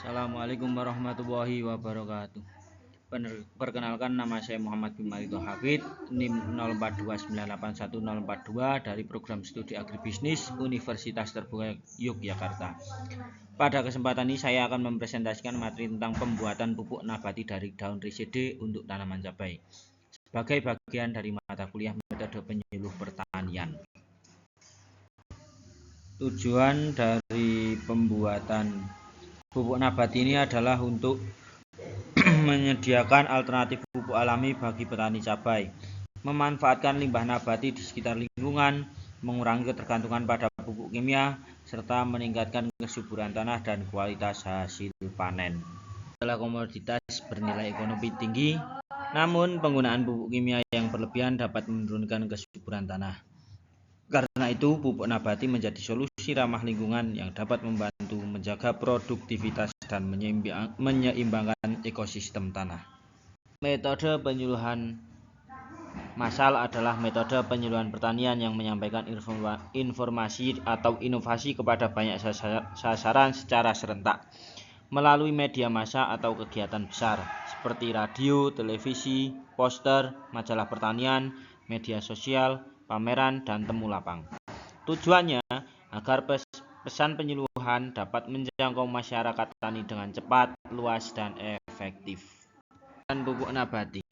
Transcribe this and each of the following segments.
Assalamualaikum warahmatullahi wabarakatuh. Perkenalkan, nama saya Muhammad Bimarito Hafid, NIM 0429811042 dari Program Studi Agribisnis Universitas Terbuka Yogyakarta. Pada kesempatan ini saya akan mempresentasikan materi tentang pembuatan pupuk nabati dari daun resede untuk tanaman cabai sebagai bagian dari mata kuliah metode penyuluh pertanian. Tujuan dari pembuatan pupuk nabati ini adalah untuk menyediakan alternatif pupuk alami bagi petani cabai, memanfaatkan limbah nabati di sekitar lingkungan, mengurangi ketergantungan pada pupuk kimia, serta meningkatkan kesuburan tanah dan kualitas hasil panen. Adalah komoditas bernilai ekonomi tinggi, namun penggunaan pupuk kimia yang berlebihan dapat menurunkan kesuburan tanah. Karena itu, pupuk nabati menjadi solusi ramah lingkungan yang dapat membantu menjaga produktivitas dan menyeimbangkan ekosistem tanah. Metode penyuluhan massal adalah metode penyuluhan pertanian yang menyampaikan informasi atau inovasi kepada banyak sasaran secara serentak melalui media massa atau kegiatan besar seperti radio, televisi, poster, majalah pertanian, media sosial, pameran, dan temu lapang. Tujuannya agar pesan penyuluhan dapat menjangkau masyarakat tani dengan cepat, luas, dan efektif. Pupuk nabati.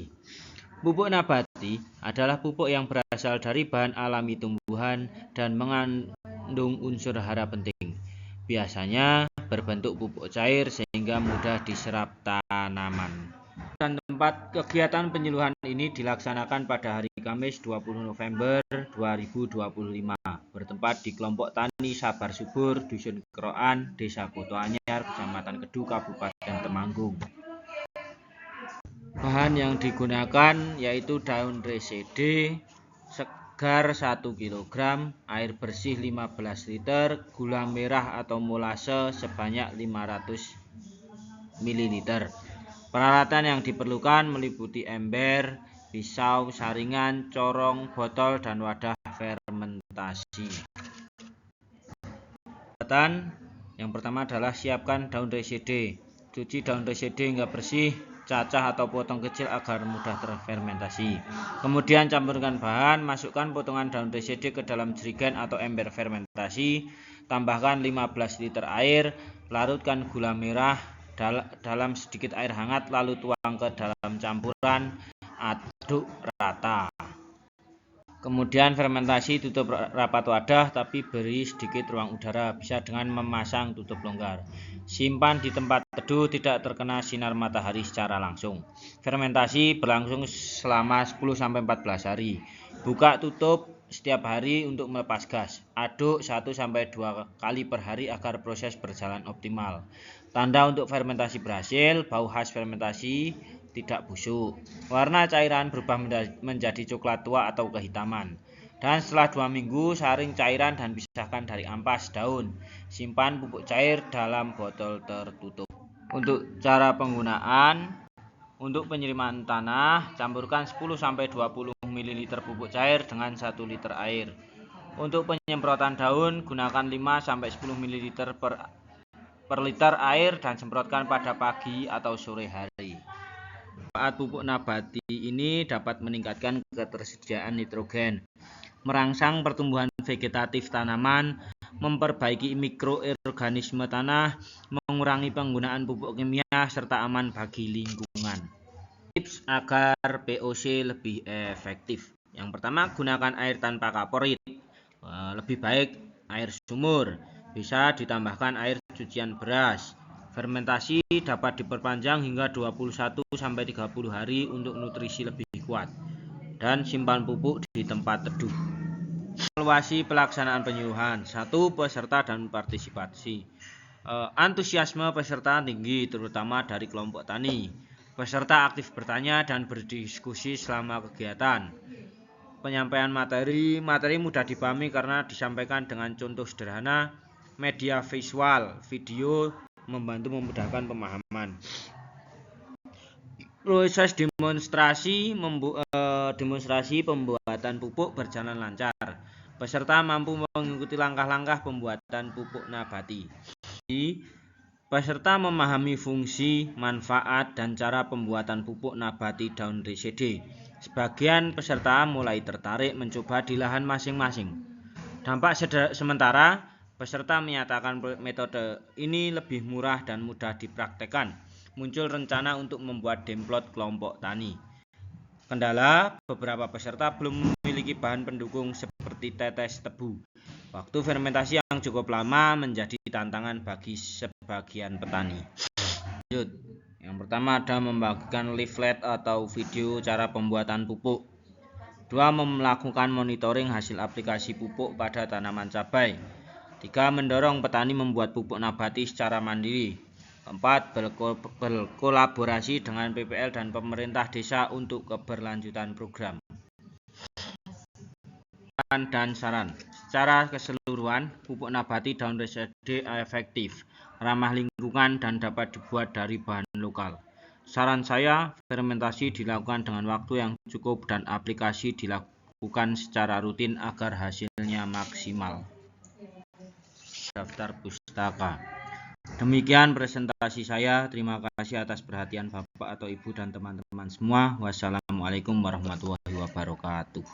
Pupuk nabati adalah pupuk yang berasal dari bahan alami tumbuhan dan mengandung unsur hara penting. Biasanya berbentuk pupuk cair sehingga mudah diserap tanaman. Dan tempat kegiatan penyuluhan ini dilaksanakan pada hari Kamis 20 November 2025 bertempat di kelompok tani Sabar Subur, Dusun Keroan, Desa Koto Anyar, Kecamatan Kedu, Kabupaten Temanggung. Bahan yang digunakan yaitu daun resede segar 1 kg, air bersih 15 liter, gula merah atau molase sebanyak 500 ml. Peralatan yang diperlukan meliputi ember, pisau, saringan, corong, botol, dan wadah fermentasi. Yang pertama adalah siapkan daun resede. Cuci daun resede hingga bersih, cacah atau potong kecil agar mudah terfermentasi. Kemudian campurkan bahan, masukkan potongan daun resede ke dalam jerigen atau ember fermentasi, tambahkan 15 liter air, larutkan gula merah dalam sedikit air hangat, lalu tuang ke dalam campuran, aduk rata. Kemudian fermentasi, tutup rapat wadah tapi beri sedikit ruang udara, bisa dengan memasang tutup longgar. Simpan di tempat teduh, tidak terkena sinar matahari secara langsung. Fermentasi berlangsung selama 10-14 hari. Buka tutup setiap hari untuk melepas gas. Aduk 1-2 kali per hari agar proses berjalan optimal. Tanda untuk fermentasi berhasil, bau khas fermentasi, tidak busuk. Warna cairan berubah menjadi coklat tua atau kehitaman. Dan setelah 2 minggu, saring cairan dan pisahkan dari ampas daun. Simpan pupuk cair dalam botol tertutup. Untuk cara penggunaan, untuk penyiraman tanah, campurkan 10-20 ml pupuk cair dengan 1 liter air. Untuk penyemprotan daun, gunakan 5-10 ml per liter air dan semprotkan pada pagi atau sore hari. Manfaat pupuk nabati ini dapat meningkatkan ketersediaan nitrogen, merangsang pertumbuhan vegetatif tanaman, memperbaiki mikroorganisme tanah, mengurangi penggunaan pupuk kimia, serta aman bagi lingkungan. Tips agar POC lebih efektif. Yang pertama, gunakan air tanpa kaporit. Lebih baik air sumur. Bisa ditambahkan air cucian beras. Fermentasi dapat diperpanjang hingga 21-30 hari untuk nutrisi lebih kuat. Dan simpan pupuk di tempat teduh. Evaluasi pelaksanaan penyuluhan. 1. Peserta dan partisipasi. Antusiasme peserta tinggi, terutama dari kelompok tani. Peserta aktif bertanya dan berdiskusi selama kegiatan. Penyampaian materi mudah dipahami karena disampaikan dengan contoh sederhana. Media visual, video membantu memudahkan pemahaman. Proses demonstrasi pembuatan pupuk berjalan lancar. Peserta mampu mengikuti langkah-langkah pembuatan pupuk nabati. Peserta memahami fungsi, manfaat, dan cara pembuatan pupuk nabati daun resede. Sebagian peserta mulai tertarik mencoba di lahan masing-masing. Dampak sementara, peserta menyatakan metode ini lebih murah dan mudah dipraktekkan. Muncul rencana untuk membuat demplot kelompok tani. Kendala, beberapa peserta belum memiliki bahan pendukung seperti tetes tebu. Waktu fermentasi yang cukup lama menjadi tantangan bagi sebagian petani. Lanjut. Yang pertama ada membagikan leaflet atau video cara pembuatan pupuk. 2. Melakukan monitoring hasil aplikasi pupuk pada tanaman cabai. 3. Mendorong petani membuat pupuk nabati secara mandiri. 4. Berkolaborasi dengan PPL dan pemerintah desa untuk keberlanjutan program. Dan saran. Secara keseluruhan, pupuk nabati daun resede efektif, ramah lingkungan, dan dapat dibuat dari bahan lokal. Saran saya, fermentasi dilakukan dengan waktu yang cukup dan aplikasi dilakukan secara rutin agar hasilnya maksimal. Daftar pustaka. Demikian presentasi saya. Terima kasih atas perhatian Bapak atau Ibu dan teman-teman semua. Wassalamualaikum warahmatullahi wabarakatuh.